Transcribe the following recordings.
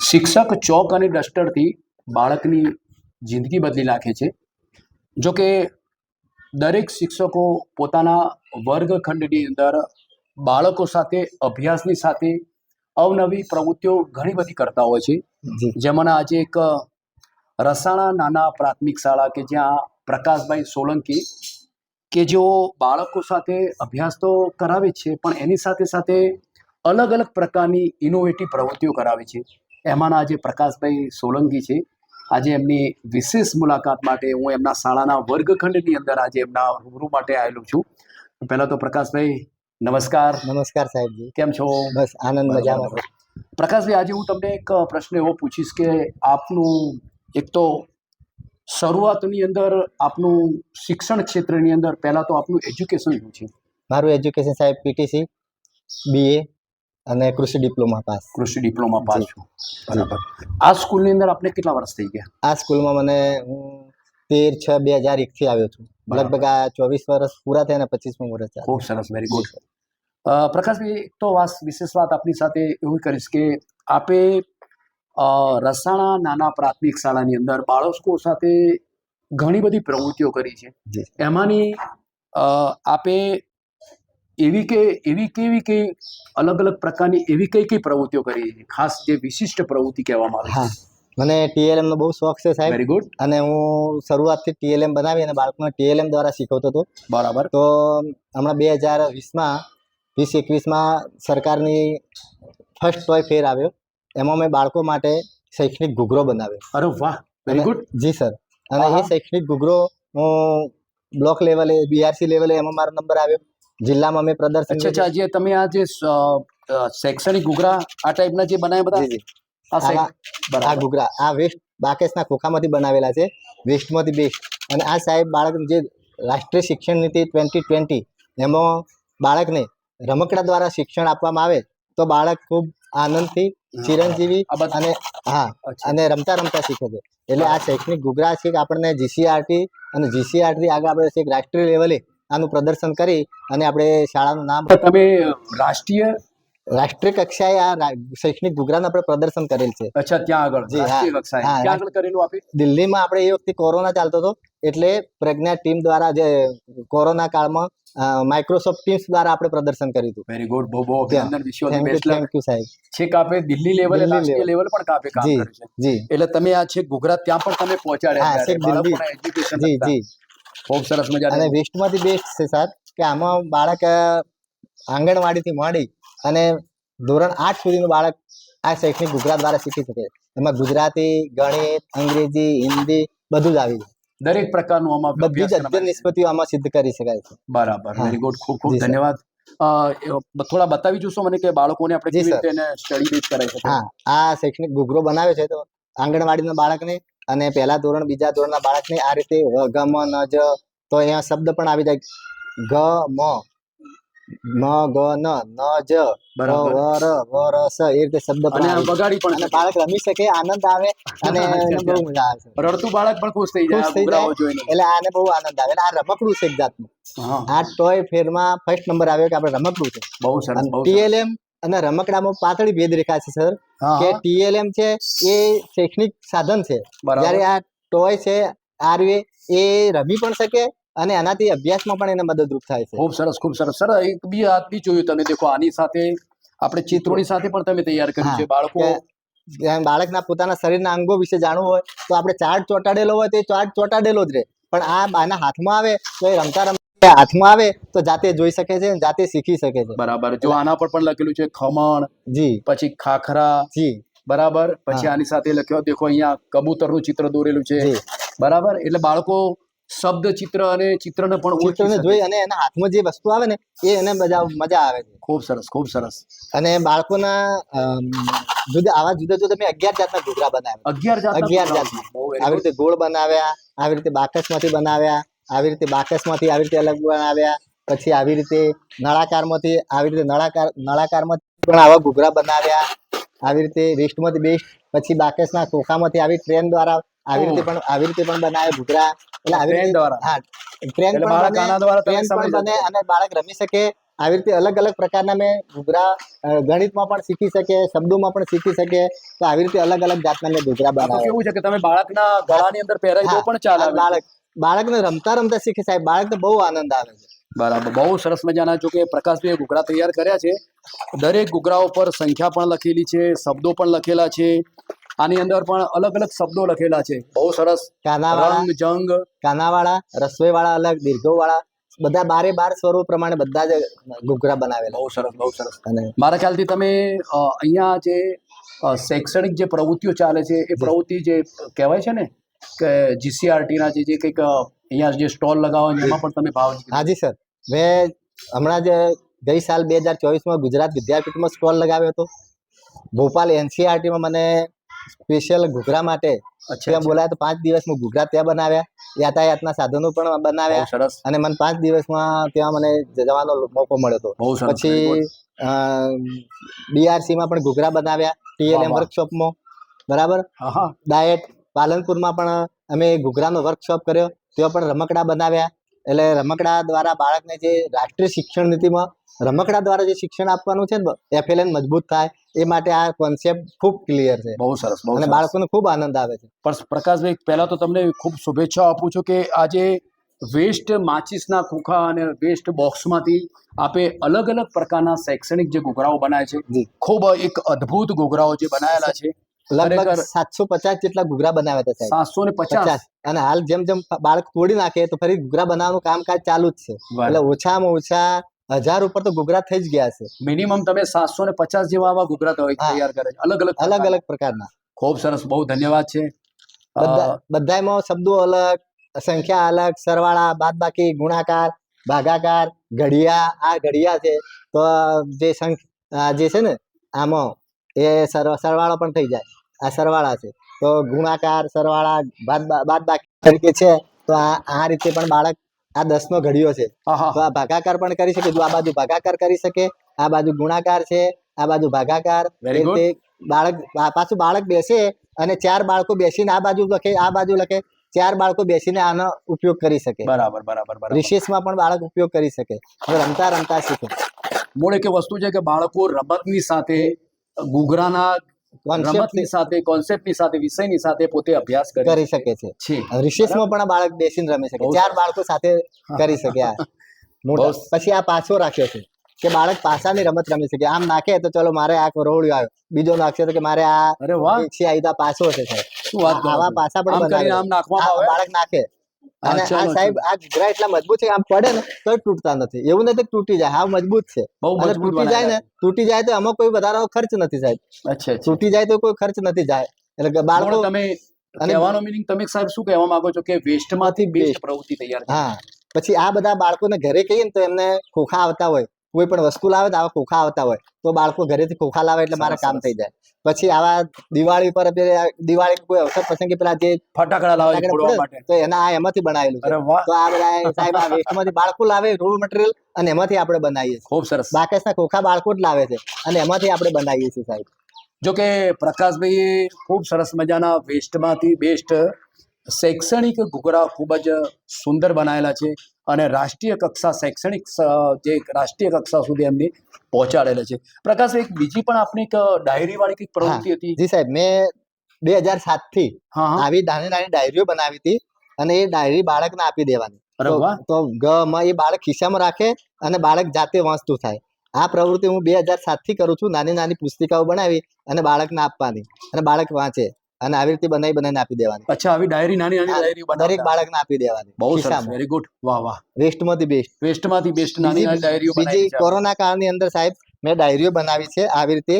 શિક્ષક ચોક અને ડસ્ટરથી બાળકની જિંદગી બદલી નાખે છે. જો કે દરેક શિક્ષકો પોતાના વર્ગખંડની અંદર બાળકો સાથે અભ્યાસની સાથે અવનવી પ્રવૃત્તિઓ ઘણી બધી કરતા હોય છે. જી જેમાંના આજે એક રસાણા નાના પ્રાથમિક શાળા કે જ્યાં પ્રકાશભાઈ સોલંકી કે જેઓ બાળકો સાથે અભ્યાસ તો કરાવે છે પણ એની સાથે સાથે અલગ અલગ પ્રકારની ઇનોવેટિવ પ્રવૃત્તિઓ કરાવે છે. એમાંના આજે પ્રકાશભાઈ સોલંકી છે. આજે એમની વિશેષ મુલાકાત માટે હું એમના શાળાના વર્ગખંડની અંદર આજે એમના રૂબરૂ માટે આવેલો છું. પહેલાં તો પ્રકાશભાઈ નમસ્કાર. નમસ્કાર સાહેબજી. કેમ છો? બસ આનંદ મજામાં. પ્રકાશભાઈ, આજે હું તમને એક પ્રશ્ન એવો પૂછીશ કે આપનું એક તો શરૂઆતની અંદર આપનું શિક્ષણ ક્ષેત્રની અંદર પહેલાં તો આપનું એજ્યુકેશન શું છે? મારું એજ્યુકેશન સાહેબ પીટીસી, બીએ અને કૃષિ ડિપ્લોમા પાસ. કૃષિ ડિપ્લોમા પાસ છો, બરાબર. આ સ્કૂલની અંદર આપણે કેટલા વર્ષ થઈ ગયા? આ સ્કૂલમાં મને હું 13/6/2001 થી આવ્યો છું. લગભગ આ 24 વર્ષ પૂરા થયા અને 25મું વર્ષ ચાલે. ખૂબ સરસ, વેરી ગુડ. પ્રકાશભાઈ, એક તો વિશેષ વાત આપની સાથે એવું કરીશ કે આપે રસાણા નાના પ્રાથમિક શાળાની અંદર બાળકો સાથે ઘણી બધી પ્રવૃત્તિઓ કરી છે. એમાંની આપે એવી કેવી અલગ અલગ પ્રકારની એવી કઈ પ્રવૃત્તિઓ કરી છે, ખાસ જે વિશિષ્ટ પ્રવૃત્તિ કહેવામાં આવે છે? મને ટીએલએમ નો બહુ શોખ છે સાહેબ. Very good. અને હું શરૂઆતથી ટીએલએમ બનાવી અને બાળકોને ટીએલએમ દ્વારા શીખવતો હતો. બરાબર. તો હમણાં 2020-21માં સરકારની ફર્સ્ટ ટોય ફેર આવ્યો. એમાં મેં બાળકો માટે શૈક્ષણિક ઘૂઘરો બનાવ્યો. અરે વાહ, વેરી ગુડ. જી સર. અને એ શૈક્ષણિક ઘૂઘરો હું બ્લોક લેવલે, બીઆરસી લેવલે એમાં મારો નંબર આવ્યો. જિલ્લામાં મેં પ્રદર્શન. અચ્છા, જે તમે આ જે શૈક્ષણિક ઘૂઘરા આ ટાઈપના જે બનાવ્યા બધા, આ ઘૂઘરા આ વેસ્ટ બાકેશના ખોખામાંથી બનાવેલા છે, વેસ્ટમાંથી બેસ્ટ. અને આ સાહેબ બાળકને જે રાષ્ટ્રીય શિક્ષણ નીતિ 2020 એમાં બાળકને રમકડા દ્વારા શિક્ષણ આપવામાં આવે તો બાળક ખૂબ આનંદથી ચિરંજીવી અને રમતા રમતા શીખે છે. એટલે આ શૈક્ષણિક ઘૂઘરા છે કે આપણને જીસીઆરટી અને જીસીઆરટી આગળ આપણે રાષ્ટ્રીય લેવલે આનું પ્રદર્શન કરી અને આપણે શાળાનું નામ. તમે રાષ્ટ્રીય કક્ષાએ આ શૈક્ષણિક ઘૂઘરાનું આપણે પ્રદર્શન કરેલ છે. અચ્છા, ત્યાં આગળ રાષ્ટ્રીય કક્ષાએ ક્યાં આગળ કરેલું આપે? દિલ્હીમાં. આપણે એ વખતે કોરોના ચાલતો હતો એટલે પ્રજ્ઞા ટીમ દ્વારા જે કોરોના કાળમાં માઇક્રોસોફ્ટ ટીમ્સ દ્વારા આપણે પ્રદર્શન કર્યું હતું. Very good. બહુ બહુ અભિનંદન. થેન્ક યુ સાહેબ. છે કે આપે દિલ્હી લેવલે, રાષ્ટ્રીય લેવલ પણ કાપે કામ કર્યું છે. જી. એટલે તમે આ છે ગુજરાત ત્યાં પણ તમે પહોંચાડ્યા. જી જી. ખૂબ સરસ મજા. અને વેસ્ટમાંથી બેસ્ટ છે સર કે આમાં બાળક આંગણવાડીથી માંડી અને ધોરણ 8 સુધીનું બાળક આ શૈક્ષણિક ઘૂઘરા દ્વારા શીખી શકે. એમાં ગુજરાતી, ગણિત, અંગ્રેજી, હિન્દી બધું જ આવી જાય. દરેક પ્રકારનું આમાં બધી જ અધ્યયન નિષ્પત્તિઓ આમાં સિદ્ધ કરી શકાય છે. બરાબર, વેરી ગુડ. ખૂબ ખૂબ ધન્યવાદ. થોડા બતાવી જોશો મને કે બાળકોને આપણે કેવી રીતે એને સ્ટડી બેઝ કરાવી શકીએ? હા, આ શૈક્ષણિક ઘૂઘરો બનાવે છે તો આંગણવાડીના બાળકને અને પહેલા ધોરણ, બીજા ધોરણના બાળકને આ રીતે ગ મ ન જ તો અહીંયા શબ્દ પણ આવી જાય. ગ મ ન ગ ન ન જ બરાબર, વ ર વ ર સ એ રીતે શબ્દ પણ વગાડી પણ અને બાળક રમી શકે, આનંદ આવે અને બહુ મજા આવે છે. રડતું બાળક પણ ખુશ થઈ જાય જોઈને. એટલે આને બહુ આનંદ આવે. આ રમકડું છે એક જાતનું. આ ટોય ફેરમાં ફર્સ્ટ નંબર આવ્યો કે આપણે રમકડું છે. બહુ સરસ. ટીએલએમ અને રમકડામાં પાતળી ભેદ રેખા છે સર કે ટીએલએમ છે એ શૈક્ષણિક સાધન છે, જ્યારે આ ટોય છે આરવે એ રમી પણ શકે અને આનાથી અભ્યાસમાં પણ એને મદદરૂપ થાય છે. ખૂબ સરસ, ખૂબ સરસ. સર, એક બી હાથ બી જોયું તમે. દેખો, આની સાથે આપણે ચિત્રોની સાથે પણ તમે તૈયાર કર્યું છે. બાળકના પોતાના શરીરના અંગો વિશે જાણવું હોય તો આપણે ચાર્ટ ચોંટાડેલો હોય તો એ ચાર્ટ ચોંટાડેલો જ રહે, પણ આ આના હાથમાં આવે તો એ રમતા રમતા હાથમાં આવે તો જાતે જોઈ શકે છે, જાતે શીખી શકે છે. બરાબર. જો આના પર પણ લખેલું છે ખમણ, જી, પછી ખાખરા, જી, બરાબર. પછી આની સાથે લખ્યો, દેખો અહીંયા કબૂતરનું ચિત્ર દોરેલું છે. બરાબર. એટલે બાળકો શબ્દ ચિત્ર અને ચિત્રને પણ જોઈ અને એના હાથમાં જે વસ્તુ આવે ને એ એને મજા આવે છે. ખૂબ સરસ, ખૂબ સરસ. અને બાળકોના આવા જુદા જુદા મેં 11 જાતના ઘૂઘરા બનાવ્યા. 11 જાતના. આવી રીતે ગોળ બનાવ્યા, આવી રીતે બાકસમાંથી બનાવ્યા, આવી રીતે બાકસમાંથી આવી રીતે અલગ બનાવ્યા, પછી આવી રીતે નળાકારમાંથી આવી રીતે નળાકારમાંથી પણ આવા ઘૂઘરા બનાવ્યા, આવી રીતે વેસ્ટમાંથી બેસ્ટ, પછી બાકસના ખોખામાંથી આવી ટ્રેન દ્વારા આવી રીતે પણ બનાવે ઘૂઘરા. એટલે આવી રીતે ટ્રેન પણ બને અને બાળક રમી શકે આવી રીતે અલગ અલગ પ્રકારના મેં ઘૂઘરા ગણિતમાં પણ શીખી શકે, શબ્દોમાં પણ શીખી શકે. તો આવી રીતે અલગ અલગ જાતના મેં ઘૂઘરા આ તો બનાવ્યા. કેવું છે કે તમે બાળકના ગળાની અંદર પહેરાવી દો હા, પણ ચાલે આ આવી રીતે. બાળકને રમતા રમતા શીખે સાહેબ. બાળકને બહુ આનંદ આવે છે. બરાબર, બહુ સરસ મજાના. જો કે પ્રકાશભાઈએ ઘૂઘરા તૈયાર કર્યા છે. દરેક ઘૂઘરા ઉપર સંખ્યા પણ લખેલી છે, શબ્દો પણ લખેલા છે. આની અંદર પણ અલગ અલગ શબ્દો લખેલા છે. બહુ સરસ. કાનાવાળા, રંગ જંગ. કાનાવાળા, રસોઈવાળા અલગ, દીર્ઘોવાળા, બધા 12 સ્વરૂપ પ્રમાણે બધા જ ઘૂઘરા બનાવેલા. બહુ સરસ, બહુ સરસ. અને મારા ખ્યાલથી તમે અહીંયા જે શૈક્ષણિક જે પ્રવૃત્તિઓ ચાલે છે એ પ્રવૃત્તિ જે કહેવાય છે ને કે જીસીઆરટીના જે કંઈક અહીંયા જે સ્ટોલ લગાવવા છે એમાં પણ તમે ભાવ લીધો. હાજી સર, મેં હમણાં જ ગઈ સાલ 2024માં ગુજરાત વિદ્યાપીઠમાં સ્ટોલ લગાવ્યો હતો. ભોપાલ એનસીઆરટીમાં મને સ્પેશિયલ ઘૂઘરા માટે ત્યાં બોલાયા તો 5 દિવસ હું ઘૂઘરા ત્યાં બનાવ્યા. યાતાયાતના સાધનો પણ બહુ બનાવ્યા સરસ. અને મને 5 દિવસમાં ત્યાં મને જવાનો મોકો મળ્યો હતો. બહુ સરસ. પછી બીઆરસીમાં પણ ઘૂઘરા બનાવ્યા, ટીએલએમ વાહ, વાહ. વર્કશોપમાં. બરાબર. હા હા. ડાયટ પાલનપુરમાં પણ અમે ઘૂઘરાનો વર્કશોપ કર્યો, ત્યાં પણ રમકડા બનાવ્યા. એટલે રમકડા દ્વારા બાળકને જે રાષ્ટ્રીય શિક્ષણ નીતિમાં રમકડા દ્વારા જે શિક્ષણ આપવાનું છે ને, એફએલએન મજબૂત થાય એ માટે આ કોન્સેપ્ટ ખૂબ ક્લિયર છે બહુ સરસ, બહુ અને સરસ. બાળકોને ખૂબ આનંદ આવે છે. પણ પ્રકાશભાઈ, પહેલા તો તમને ખૂબ શુભેચ્છાઓ આપું છું કે આજે વેસ્ટ માચીસના ખોખા અને વેસ્ટ બોક્સમાંથી આપે અલગ અલગ પ્રકારના શૈક્ષણિક જે ઘૂઘરાઓ બનાવે છે, જી, ખૂબ એક અદ્ભુત ઘૂઘરાઓ જે બનાવેલા છે. લગભગ ખરેખર 750 જેટલા ઘૂઘરા બનાવ્યા હતા સાહેબ. 750. 50. અને હાલ જેમ જેમ બાળક તોડી નાખે તો ફરી ઘૂઘરા બનાવવાનું કામકાજ ચાલુ જ છે. એટલે ઓછામાં ઓછા 1000 ઉપર તો ઘૂઘરા થઈ જ ગયા છે. મિનિમમ તમે 750 જેવા આવા ઘૂઘરા તૈયાર કરે છે, અલગ અલગ અલગ અલગ પ્રકારના. ખૂબ સરસ, બહુ ધન્યવાદ છે. બધામાં શબ્દો અલગ, સંખ્યા અલગ, સરવાળા, બાદબાકી, ગુણાકાર, ભાગાકાર, ઘડિયા. આ ઘડિયા છે તો જે જે છે ને આમાં એ સરવાળો પણ થઈ જાય. આ સરવાળા છે તો ગુણાકાર, સરવાળા, બાદબાકી તરીકે છે. તો આ રીતે પણ બાળક આ 10નો ઘડિયો છે તો આ ભાગાકાર પણ કરી શકે. જો આ બાજુ ભાગાકાર કરી શકે, આ બાજુ ગુણાકાર છે, આ બાજુ ભાગાકાર. એ રીતે બાળક પાછું બાળક બેસે અને 4 બાળકો બેસીને આ બાજુ લખે, આ બાજુ લખે. 4 બાળકો બેસીને આનો ઉપયોગ કરી શકે. બરાબર, બરાબર, બરાબર. રિસેસમાં પણ બાળક ઉપયોગ કરી શકે, રમતા રમતા શીખે. મૂળ એક વસ્તુ છે કે બાળકો રમતની સાથે ઘૂઘરાના રમતની સાથે કોન્સેપ્ટની સાથે વિષયની સાથે પોતે અભ્યાસ કરી શકે છે. છે. રિસેસમાં પણ આ બાળક બેસીને રમી શકે, 4 બાળકો સાથે કરી શકે. આ મોટા. પછી આ પાછો રાખ્યો છે કે બાળક પાસાની રમત રમી શકે. આમ નાખે તો ચલો મારે આ રોવડિયો આવ્યો, બીજો નાખશે તો કે મારે આ છે આ પાછો છે સાહેબ. આવા પાસા પણ બાળક નાખે. અને આ સાહેબ આ ઘૂઘરા એટલા મજબૂત છે, આમ પડે ને તો તૂટતા નથી. એવું નથી તૂટી જાય, હા મજબૂત છે. અને તૂટી જાય તો આમાં કોઈ વધારાનો ખર્ચ નથી સાહેબ. તૂટી જાય તો કોઈ ખર્ચ નથી જાય. એટલે બાળકો તમે કહેવાનો મીનિંગ તમે સાહેબ શું કહેવા માંગો છો કે વેસ્ટમાંથી બેસ્ટ પ્રવૃત્તિ તૈયાર થાય. હા, પછી આ બધા બાળકોને ઘરે કહીએ ને તો એમને ખોખા આવતા હોય, કોઈ પણ વસ્તુ લાવે તો આવા ખોખા આવતા હોય તો બાળકો ઘરેથી ખોખા લાવે એટલે મારા કામ થઈ જાય. પછી આવા દિવાળી પર દિવાળી કોઈ અવસર પ્રસંગે પેલા જે ફટાકડા લાવે તો એના એમાંથી બનાવેલું છે. તો આ બધા સાહેબ આ વેસ્ટમાંથી બાળકો લાવે રો મટીરિયલ અને એમાંથી આપણે બનાવીએ છીએ. ખૂબ સરસ. બાકસના ખોખા બાળકો જ લાવે છે અને એમાંથી આપણે બનાવીએ છીએ સાહેબ. જો કે પ્રકાશભાઈએ ખૂબ સરસ મજાના વેસ્ટમાંથી બેસ્ટ શૈક્ષણિક ઘૂઘરા ખૂબ જ સુંદર બનાવેલા છે અને રાષ્ટ્રીય કક્ષા શૈક્ષણિક જે રાષ્ટ્રીય કક્ષા સુધી એમને પહોંચાડેલા છે. પ્રકાશ, એક બીજી પણ આપણી એક ડાયરી વાળી કંઈક પ્રવૃત્તિ હતી. જી સાહેબ, મેં 2007 થી આવી નાની નાની ડાયરીઓ બનાવી હતી અને એ ડાયરી બાળકને આપી દેવાની. તો એ બાળક ખિસ્સામાં રાખે અને બાળક જાતે વાંચતું થાય. આ પ્રવૃત્તિ હું 2007 થી કરું છું. નાની નાની પુસ્તિકાઓ બનાવી અને બાળકને આપવાની અને બાળક વાંચે અને આવી રીતે બનાવીને આપી દેવાની. અચ્છા, આવી ડાયરી નાની નાની ડાયરી દરેક બાળકને આપી દેવાની. બહુ સરસ, વેરી ગુડ. વાહ વાહ. વેસ્ટમાંથી બેસ્ટ નાની નાની ડાયરીઓ બનાવી. બીજી કોરોના કાળની અંદર સાહેબ મેં ડાયરીઓ બનાવી છે આવી રીતે.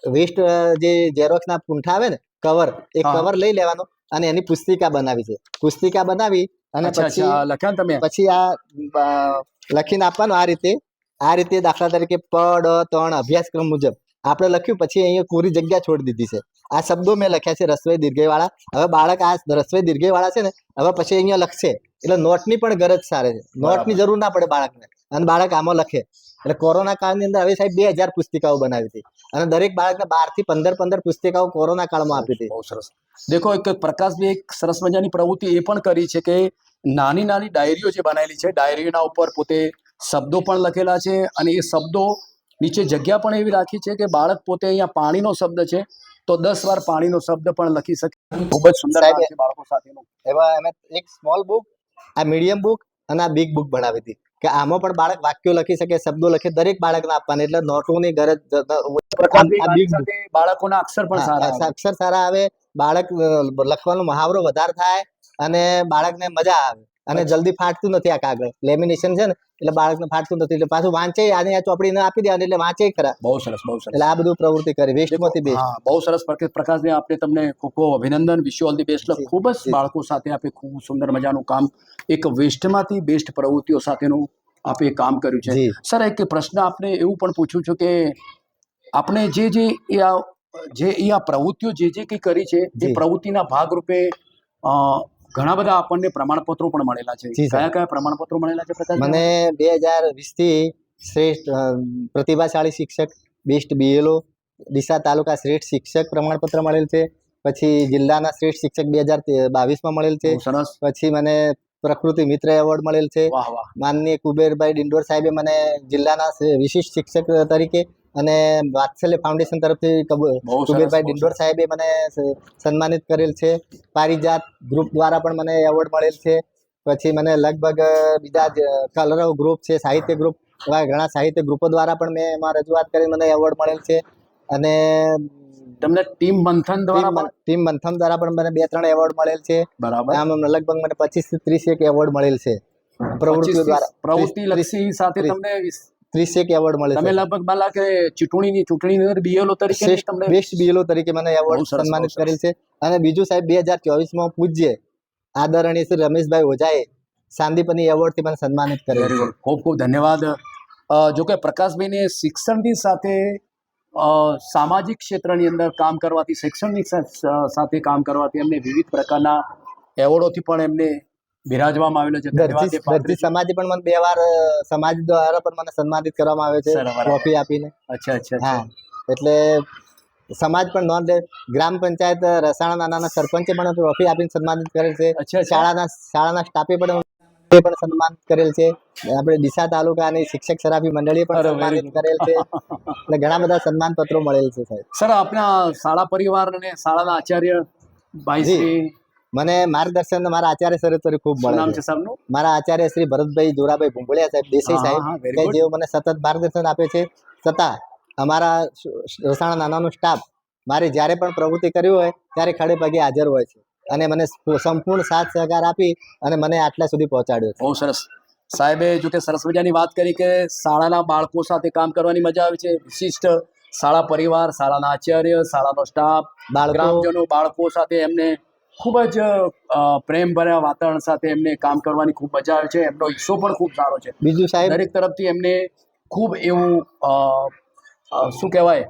વેસ્ટ જે ઝેરોક્સના પૂંઠા આવે ને કવર, એ કવર લઈ લેવાનો અને એની પુસ્તિકા બનાવી છે. પુસ્તિકા બનાવી અને પછી આ લખીને આપવાનું. આ રીતે દાખલા તરીકે પડ ત્રણ અભ્યાસક્રમ મુજબ આપણે લખ્યું. પછી અહીંયા કોરી જગ્યા છોડી દીધી છે. આ શબ્દો મેં લખ્યા છે રસ્વઈ દીર્ઘઈ વાળા. હવે બાળક આ રસ્વઈ દીર્ઘઈ વાળા છે ને હવે પછી અહીંયા લખશે એટલે નોટની પણ ગરજ સારે છે. નોટની જરૂર ના પડે બાળકને અને બાળક આમાં લખે. એટલે કોરોના કાળની અંદર હવે સાહેબ 2000 પુસ્તિકાઓ બનાવી હતી અને દરેક બાળકને 12 થી 15 પુસ્તિકાઓ કોરોના કાળમાં આપી હતી. બહુ સરસ. દેખો, એક પ્રકાશભાઈ એક સરસ મજાની પ્રવૃત્તિ એ પણ કરી છે કે નાની નાની ડાયરીઓ જે બનાવેલી છે, ડાયરીના ઉપર પોતે શબ્દો પણ લખેલા છે અને એ શબ્દો નીચે જગ્યા પણ એવી રાખી છે કે બાળક પોતે અહીંયા પાણીનો શબ્દ છે તો 10 વાર પાણીનો શબ્દ પણ લખી શકે. ખૂબ જ સુંદર સાહેબ, કામ છે બાળકો સાથેનું. એમાં અમે એક સ્મોલ બુક, આ મીડિયમ બુક અને આ બિગ બુક બનાવી હતી કે આમાં પણ બાળક વાક્યો લખી શકે, શબ્દો લખે, દરેક બાળકને આપવાની, એટલે નોટોની ગરજ પ્રકાશભાઈ, આ બિગ આની સાથે બાળકોના અક્ષર પણ સારા આવે. અક્ષર સારા આવે, બાળક લખવાનો મહાવરો વધારે થાય અને બાળકને મજા આવે અને જલ્દી ફાટતું નથી. આ કાગળ લેમિનેશન છે ને એટલે બાળકને ફાટતું નથી, એટલે પાછું વાંચે, આને આ ચોપડીને આપી દેવાની એટલે વાંચે ખરા. બહુ સરસ, બહુ સરસ. એટલે આ બધું પ્રવૃત્તિ કરી વેસ્ટમાંથી બેસ્ટ. હા, બહુ સરસ પ્રકાશભાઈ, આપણે તમને ખૂબ ખૂબ અભિનંદન, wish you all the best. જી, ખૂબ જ જી. બાળકો સાથે આપે ખૂબ સુંદર મજાનું કામ, એક વેસ્ટમાંથી બેસ્ટ પ્રવૃત્તિઓ સાથેનું આપે કામ કર્યું છે. જી. સર, એક પ્રશ્ન આપણે એવું પણ પૂછ્યું છે કે આપણે જે પ્રવૃત્તિઓ જે કંઈ કરી છે એ જી. પ્રવૃત્તિના ભાગરૂપે ઘણા બધા આપણને પ્રમાણપત્રો પણ મળેલા છે. જી, સર. કયા કયા પ્રમાણપત્રો મળેલા છે પ્રકાશભાઈ? મને 2020 થી શ્રેષ્ઠ પ્રતિભાશાળી શિક્ષક, બેસ્ટ બીએલઓ, ડીસા તાલુકા શ્રેષ્ઠ શિક્ષક પ્રમાણપત્ર મળેલ છે. પછી જિલ્લાના શ્રેષ્ઠ શિક્ષક 2022માં મળેલ છે. બહુ સરસ. પછી મને પ્રકૃતિ મિત્ર એવોર્ડ મળેલ છે. વાહ વાહ. માનનીય કુબેરભાઈ ડિંડોર સાહેબે મને જિલ્લાના વિશિષ્ટ શિક્ષક તરીકે અને વાત્સલ્ય ફાઉન્ડેશન તરફથી બહુ સરસ, કુબેરભાઈ બહુ ડિંડોર સરસ. સાહેબે મને સન્માનિત કરેલ છે. પારિજાત ગ્રુપ દ્વારા પણ મને એવોર્ડ મળેલ છે. પછી મને લગભગ બીજા કલરવ ગ્રુપ છે, સાહિત્ય ગ્રુપ, એવા ઘણા સાહિત્ય ગ્રુપો દ્વારા પણ મેં એમાં રજૂઆત કરી મને એવોર્ડ મળેલ છે. અને તમને ટીમ મંથન દ્વારા પણ? ટીમ મંથન દ્વારા પણ મને 2-3 એવોર્ડ મળેલ છે. બરાબર. આમ લગભગ મને 25 થી 30 એક એવોર્ડ મળેલ છે પ્રવૃત્તિઓ દ્વારા. પ્રવૃત્તિ લક્ષી સાથે તમને 30 એક એવોર્ડ મળે તમે છે. લગભગ માલા કે ચૂંટણી બીએલઓ તરીકે તમને બેસ્ટ બીએલઓ તરીકે મને એવોર્ડ બહુ સરસ, સન્માનિત બહુ સરસ. કરેલ છે. અને બીજું સાહેબ 2024માં પૂજ્ય આદરણીય શ્રી રમેશભાઈ ઓઝાએ સાંદીપની એવોર્ડથી મને સન્માનિત કરેલ વેરી છે. ગુડ, ખૂબ ખૂબ ધન્યવાદ. જો કે પ્રકાશભાઈને શિક્ષણની સાથે સામાજિક ક્ષેત્રની અંદર કામ કરવાથી, શિક્ષણની સાથે કામ કરવાથી એમને વિવિધ પ્રકારના એવોર્ડોથી પણ એમને બિરાજવામાં આવેલો છે. ધન્યવાદ એ પાત્ર દરજી છે. સમાજે પણ મને 2 વાર સમાજ દ્વારા પણ મને સન્માનિત કરવામાં આવે છે સર, બરાબર. ટ્રોફી આપીને. અચ્છા અચ્છા હા, અચ્છા. એટલે સમાજ પણ નોંધ લે. ગ્રામ પંચાયત રસાણા નાનાના સરપંચે પણ ટ્રોફી આપીને સન્માનિત કરેલ છે. અચ્છા, અચ્છા. શાળાના સ્ટાફે પણ સન્માનિત કરેલ છે. આપણે ડીસા તાલુકાની શિક્ષક સરાફી મંડળીએ પણ અરે, સન્માનિત very good. કરેલ છે. એટલે ઘણા બધા સન્માન પત્રો મળેલ છે સાહેબ. સર, આપણા શાળા પરિવાર અને શાળાના આચાર્ય ભાઈ જી. શ્રી, મને માર્ગદર્શન મારા આચાર્ય સર ખૂબ શું મળે નામ છે. છે સાહેબનું? મારા આચાર્ય શ્રી ભરતભાઈ જોરાભાઈ ભુંગળિયા સાહેબ, દેસાઈ હા, સાહેબ, હા, very કે good. જેઓ મને સતત માર્ગદર્શન આપે છે. છતાં અમારા રસાણા નાનાનો સ્ટાફ મારી જ્યારે પણ પ્રવૃત્તિ કરી હોય ત્યારે ખડે પગે હાજર હોય છે અને મને સંપૂર્ણ સાથ સહકાર આપી અને મને આટલા સુધી પહોંચાડ્યો છે. બહુ સરસ. સાહેબે જો કે સરસ મજાની વાત કરી કે શાળાના બાળકો સાથે કામ કરવાની મજા આવે છે. વિશિષ્ટ શાળા પરિવાર, શાળાના આચાર્ય, શાળાનો સ્ટાફ, બાળકો, ગ્રામજનો, બાળકો સાથે એમને ખૂબ જ પ્રેમભર્યા વાતાવરણ સાથે એમને કામ કરવાની ખૂબ મજા આવે છે. એમનો હિસ્સો પણ ખૂબ સારો છે. બીજું સાહેબ, દરેક તરફથી એમને ખૂબ એવું શું કહેવાય,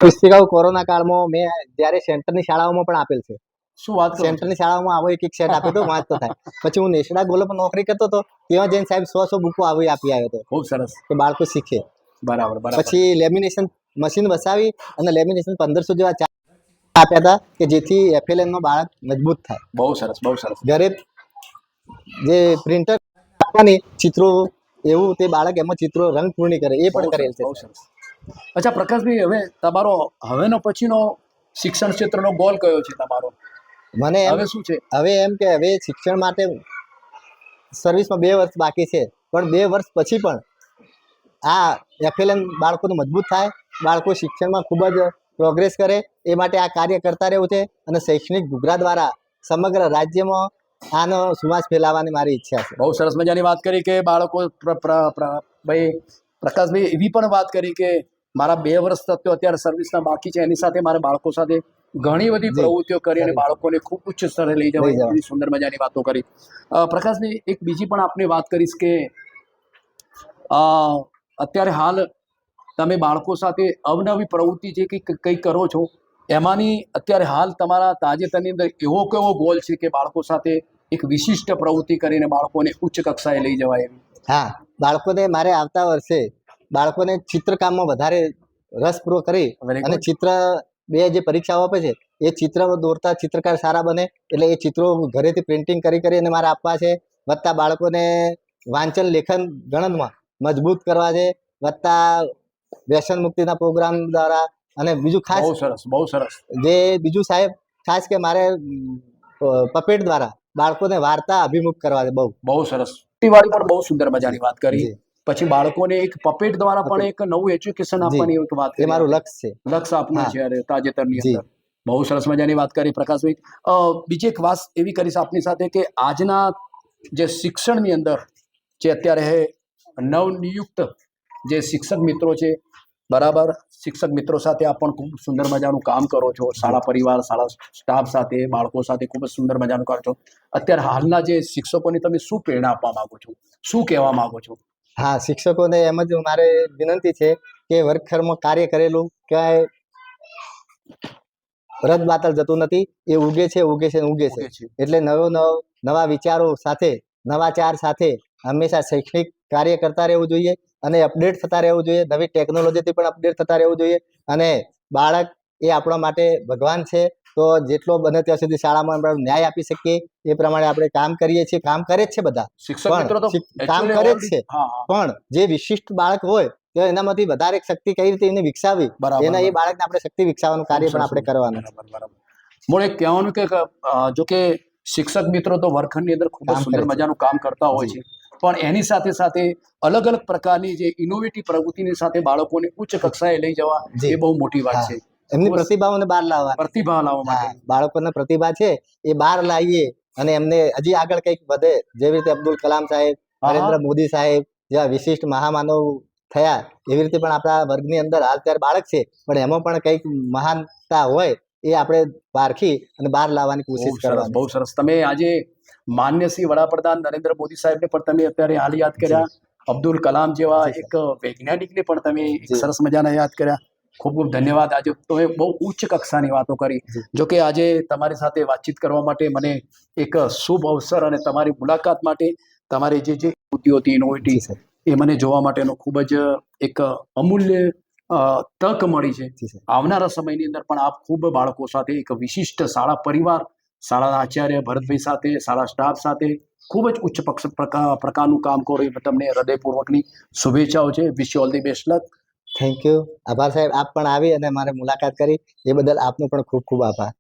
પુસ્તિકાઓ કોરોના કાળમાં મેં જ્યારે સેન્ટરની શાળાઓમાં પણ આપેલ છે. શું વાત કરો છો? સેન્ટરની શાળાઓમાં આવો એક સેટ આપ્યો હતો વાંચતો થાય. પછી હું નેશડા ગોલમાં નોકરી કરતો હતો, ત્યાં જઈને સાહેબ 100 બુકો આપી આવ્યો હતો ખૂબ સરસ. કે બાળકો શીખે. બરાબર બરાબર. પછી લેમિનેશન મશીન વસાવી અને લેમિનેશન 1500 જેવા આપ્યા હતા કે જેથી FLN નો બાળક મજબૂત થાય. બહુ સરસ, બહુ સરસ. ઘરે જે પ્રિન્ટર આપવાની ચિત્રો, એવું તે બાળક એમાં ચિત્રો રંગ પૂર્ણી કરે એ પણ કરેલ છે. બહુ સરસ. અચ્છા પ્રકાશભાઈ, હવે તમારો હવેનો પછીનો શિક્ષણ ક્ષેત્રનો ગોલ કયો છે તમારો? મને હવે શું છે? હવે એમ કે હવે શિક્ષણ માટે સર્વિસમાં 2 વર્ષ બાકી છે, પણ 2 વર્ષ પછી પણ આ FLN બાળકોનું મજબૂત થાય, બાળકો શિક્ષણમાં ખૂબ જ પ્રોગ્રેસ કરે, એ માટે આ કાર્ય કરતા રહેવું છે. અને શૈક્ષણિક ઘૂઘરા દ્વારા સમગ્ર રાજ્યમાં આનો સુવાસ ફેલાવવાની મારી ઈચ્છા છે. બહુ સરસ મજાની વાત કરી કે બાળકો ભાઈ પ્રકાશભાઈ એવી પણ વાત કરી કે મારા 2 વર્ષ તો અત્યારે સર્વિસના બાકી છે, એની સાથે મારે બાળકો સાથે ઘણી બધી પ્રવૃત્તિઓ કરી અને બાળકોને ખૂબ ઉચ્ચ સ્તરે લઈ જવાય એવી સુંદર મજાની વાતો કરી. પ્રકાશભાઈ, એક બીજી પણ આપને વાત કરીશ કે અત્યારે હાલ તમે બાળકો સાથે અવનવી પ્રવૃત્તિ જે કંઈ કરો છો, એમાંની અત્યારે હાલ તમારા તાજેતરની અંદર એવો કેવો ગોલ છે કે બાળકો સાથે એક વિશિષ્ટ પ્રવૃત્તિ કરીને બાળકોને ઉચ્ચ કક્ષાએ લઈ જવાય એવી? હા, બાળકોને મારે આવતા વર્ષે બાળકોને ચિત્રકામમાં વધારે રસપૂર્વક કરી અને ચિત્ર 2 જે પરીક્ષાઓ આપે છે એ ચિત્ર દોરતા ચિત્રકાર સારા બને, એટલે એ ચિત્રો ઘરેથી પ્રિન્ટિંગ કરી અને મારે આપવા છે. વત્તા બાળકોને વાંચન લેખન ગણનમાં મજબૂત કરવા છે, વત્તા વ્યસન મુક્તિના પ્રોગ્રામ દ્વારા. અને બીજું ખાસ બહુ સરસ, બહુ સરસ. જે બીજું સાહેબ ખાસ કે મારે પપેટ દ્વારા બાળકોને વાર્તા અભિમુખ કરવા છે બહુ. બહુ સરસ. વાળી પણ બહુ સુંદર મજાની વાત કરી. જી પછી બાળકોને એક પપેટ દ્વારા પણ એક નવું એજ્યુકેશન જી આપવાની એક વાત એ કરી. મારું લક્ષ્ય છે. લક્ષ્ય આપના હા. છે અરે તાજેતરની જી. અંદર. બહુ સરસ મજાની વાત કરી પ્રકાશભાઈ. બીજી એક વાત એવી કરીશ આપની સાથે કે આજના જે શિક્ષણની અંદર જે અત્યારે નવનિયુક્ત જે શિક્ષક મિત્રો છે, બરાબર, શિક્ષક મિત્રો સાથે આપ પણ ખૂબ સુંદર મજાનું કામ કરો છો. શાળા પરિવાર, શાળા સ્ટાફ સાથે, બાળકો સાથે ખૂબ જ સુંદર મજાનું કરો છો. અત્યારે હાલના જે શિક્ષકોને તમે શું પ્રેરણા આપવા માંગો છો, શું કહેવા માંગો છો? હા, શિક્ષકોને એમ જ મારે વિનંતી છે કે વર્ગખંડમાં કાર્ય કરેલું ક્યાંય રદ બાતલ જતું નથી. એ ઉગે છે, ઉગે છે, ઉગે છે. એટલે નવા વિચારો સાથે, નવાચાર સાથે હંમેશા શૈક્ષણિક કાર્ય કરતા રહેવું જોઈએ અને અપડેટ થતા રહેવું જોઈએ. નવી ટેકનોલોજીથી પણ અપડેટ થતા રહેવું જોઈએ. અને બાળક એ આપણા માટે ભગવાન છે, તો જેટલો બને ત્યાં સુધી શાળામાં આપણે ન્યાય આપી શકીએ એ પ્રમાણે આપણે કામ કરીએ છીએ. કામ કરે જ છે બધા, શિક્ષક મિત્રો તો કામ actually કરે જ already- છે. હા, હા, પણ જે વિશિષ્ટ બાળક હોય તો એનામાંથી વધારે શક્તિ કઈ રીતે એને વિકસાવી, બરાબર, એના એ બરાબર. બાળકને આપણે શક્તિ વિકસાવવાનું કાર્ય પણ આપણે કરવાનું છે. બરાબર, બરાબર. મૂળ એક કહેવાનું કે જો કે શિક્ષક મિત્રો તો વર્ગખંડની અંદર ખૂબ જ કામ સુંદર કરે છે. મજાનું કામ કરતા હોય જી. છે, પણ એની સાથે સાથે અલગ અલગ પ્રકારની જે ઇનોવેટિવ પ્રવૃત્તિની સાથે બાળકોને ઉચ્ચ કક્ષાએ લઈ જવા જી. એ બહુ મોટી વાત હા, છે. એમની ખૂબ જ પ્રતિભાઓને બહાર લાવવાની છે. પ્રતિભા લાવવા હા, માટે. બાળકોને પ્રતિભા છે એ બહાર લાવીએ અને એમને હજી આગળ કંઈક વધે. જેવી રીતે અબ્દુલ કલામ સાહેબ, હા, હા. નરેન્દ્ર મોદી સાહેબ જેવા વિશિષ્ટ મહામાનવ થયા, એવી રીતે પણ આપણા વર્ગની અંદર હાલ ત્યારે બાળક છે, પણ એમાં પણ કંઈક મહાનતા હોય એ આપણે પારખી અને બહાર લાવવાની બહુ કોશિશ સરસ, કરવાની બહુ છે. સરસ. તમે આજે માન્ય શ્રી વડાપ્રધાન નરેન્દ્ર મોદી સાહેબને પણ તમે અત્યારે હાલ યાદ કર્યા. અબ્દુલ કલામ જેવા જી, એક વૈજ્ઞાનિકને પણ તમે એક જી. સરસ મજાના યાદ કર્યા. ખૂબ ખૂબ ધન્યવાદ. આજે તમે બહુ ઉચ્ચ કક્ષાની વાતો કરી. જી. જો કે આજે તમારી સાથે વાતચીત કરવા માટે મને એક શુભ અવસર અને તમારી મુલાકાત માટે તમારી જે કૃતિઓ હતી ઇનોવેટિવ જી સર. એ મને જોવા માટેનો ખૂબ જ એક અમૂલ્ય તક મળી છે. જી સર. આવનારા સમયની અંદર પણ આપ ખૂબ બાળકો સાથે એક વિશિષ્ટ શાળા પરિવાર, શાળાના આચાર્ય ભરતભાઈ સાથે, શાળા સ્ટાફ સાથે ખૂબ જ ઉચ્ચ પ્રકારનું કામ કરો એ તમને હૃદયપૂર્વકની શુભેચ્છાઓ છે. વિશ you all the best luck. Thank you. આભાર સાહેબ. આપ પણ આવી અને મારે મુલાકાત કરી એ બદલ આપનો પણ ખૂબ ખૂબ આભાર.